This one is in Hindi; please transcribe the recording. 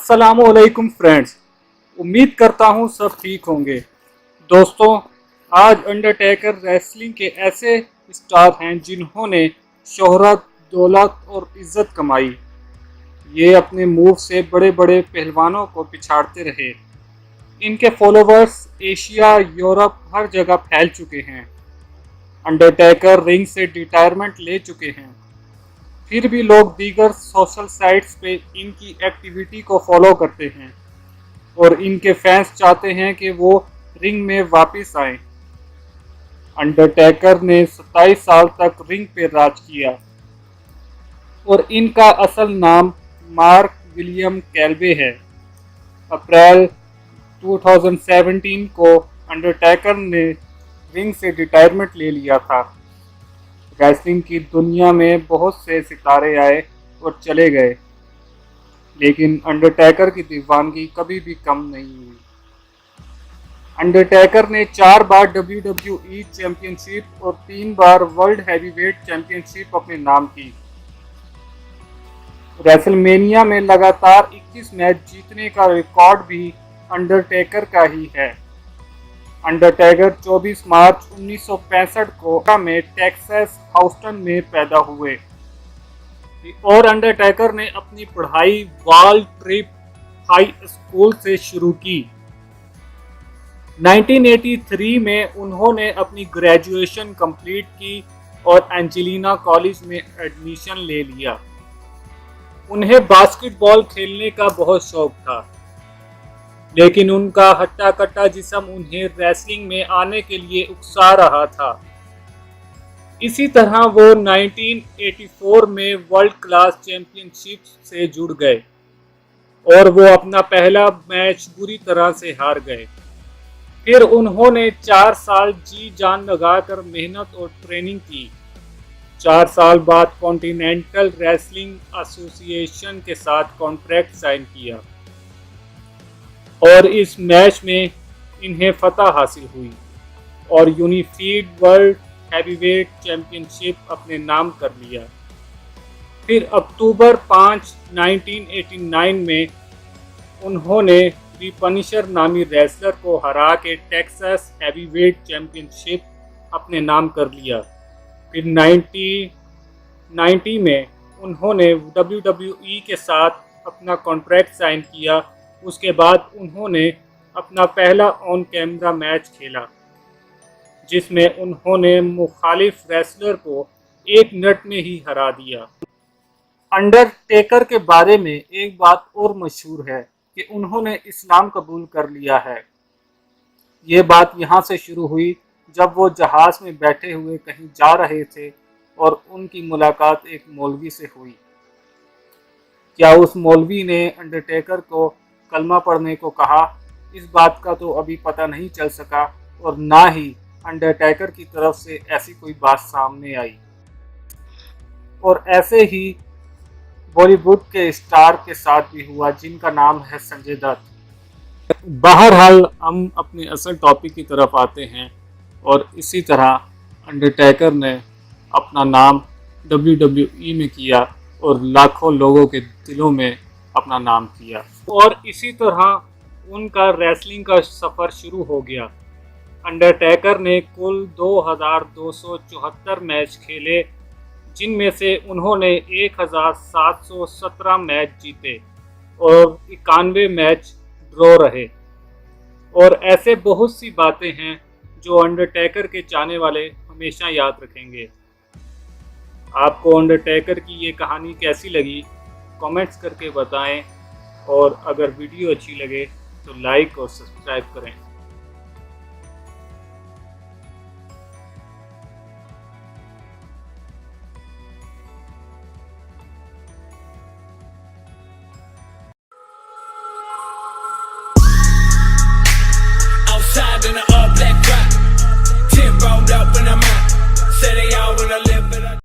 अस्सलामुअलैकुम फ्रेंड्स, उम्मीद करता हूँ सब ठीक होंगे। दोस्तों, आज अंडरटेकर रेसलिंग के ऐसे स्टार हैं जिन्होंने शोहरत, दौलत और इज्जत कमाई। ये अपने मूव से बड़े बड़े पहलवानों को पिछाड़ते रहे। इनके फॉलोवर्स एशिया, यूरोप हर जगह फैल चुके हैं। अंडरटेकर रिंग से रिटायरमेंट ले चुके हैं, फिर भी लोग दीगर सोशल साइट्स पे इनकी एक्टिविटी को फॉलो करते हैं और इनके फैंस चाहते हैं कि वो रिंग में वापस आएं। अंडरटेकर ने 27 साल तक रिंग पे राज किया और इनका असल नाम मार्क विलियम कैल्वे है। अप्रैल 2017 को अंडरटेकर ने रिंग से रिटायरमेंट ले लिया था। रेसलिंग की दुनिया में बहुत से सितारे आए और चले गए, लेकिन अंडरटेकर की दीवानगी कभी भी कम नहीं हुई। अंडरटेकर ने 4 बार WWE चैंपियनशिप और 3 बार वर्ल्ड हैवीवेट चैंपियनशिप अपने नाम की। रेसलमेनिया में लगातार 21 मैच जीतने का रिकॉर्ड भी अंडरटेकर का ही है। अंडरटेकर 24 मार्च 1965 को में टेक्सास ह्यूस्टन में पैदा हुए और अंडरटेकर ने अपनी पढ़ाई वॉल ट्रिप हाई स्कूल से शुरू की। 1983 में उन्होंने अपनी ग्रेजुएशन कंप्लीट की और एंजेलिना कॉलेज में एडमिशन ले लिया। उन्हें बास्केटबॉल खेलने का बहुत शौक था, लेकिन उनका हट्टा कट्टा जिस्म उन्हें रेसलिंग में आने के लिए उकसा रहा था। इसी तरह वो 1984 में वर्ल्ड क्लास चैंपियनशिप से जुड़ गए और वो अपना पहला मैच बुरी तरह से हार गए। फिर उन्होंने 4 साल जी जान लगाकर मेहनत और ट्रेनिंग की। 4 साल बाद कॉन्टिनेंटल रेसलिंग एसोसिएशन के साथ कॉन्ट्रैक्ट साइन किया और इस मैच में इन्हें फतह हासिल हुई और यूनिफाइड वर्ल्ड हैवीवेट चैंपियनशिप अपने नाम कर लिया। फिर अक्टूबर 5, 1989 में उन्होंने दी पनिशर नामी रेसलर को हरा के टेक्सास हैवीवेट चैंपियनशिप अपने नाम कर लिया। फिर 1990 में उन्होंने WWE के साथ अपना कॉन्ट्रैक्ट साइन किया। उसके बाद उन्होंने अपना पहला ऑन कैमरा मैच खेला, जिसमें उन्होंने मुखालिफ रेसलर को 1 मिनट में ही हरा दिया। अंडरटेकर के बारे में एक बात और मशहूर है कि उन्होंने इस्लाम कबूल कर लिया है। ये बात यहाँ से शुरू हुई जब वो जहाज़ में बैठे हुए कहीं जा रहे थे और उनकी मुलाकात एक मौलवी से हुई। क्या उस मौलवी ने अंडरटेकर को कलमा पढ़ने को कहा, इस बात का तो अभी पता नहीं चल सका और ना ही अंडरटेकर की तरफ से ऐसी कोई बात सामने आई। और ऐसे ही बॉलीवुड के स्टार के साथ भी हुआ, जिनका नाम है संजय दत्त। बहरहाल हम अपने असल टॉपिक की तरफ आते हैं और इसी तरह अंडरटेकर ने अपना नाम WWE में किया और लाखों लोगों के दिलों में अपना नाम किया और इसी तरह उनका रेसलिंग का सफ़र शुरू हो गया। अंडरटेकर ने कुल 2274 मैच खेले, जिनमें से उन्होंने 1717 मैच जीते और 91 मैच ड्रॉ रहे। और ऐसे बहुत सी बातें हैं जो अंडरटेकर के चाहने वाले हमेशा याद रखेंगे। आपको अंडरटेकर की ये कहानी कैसी लगी, कमेंट्स करके बताएं और अगर वीडियो अच्छी लगे तो लाइक और सब्सक्राइब करें।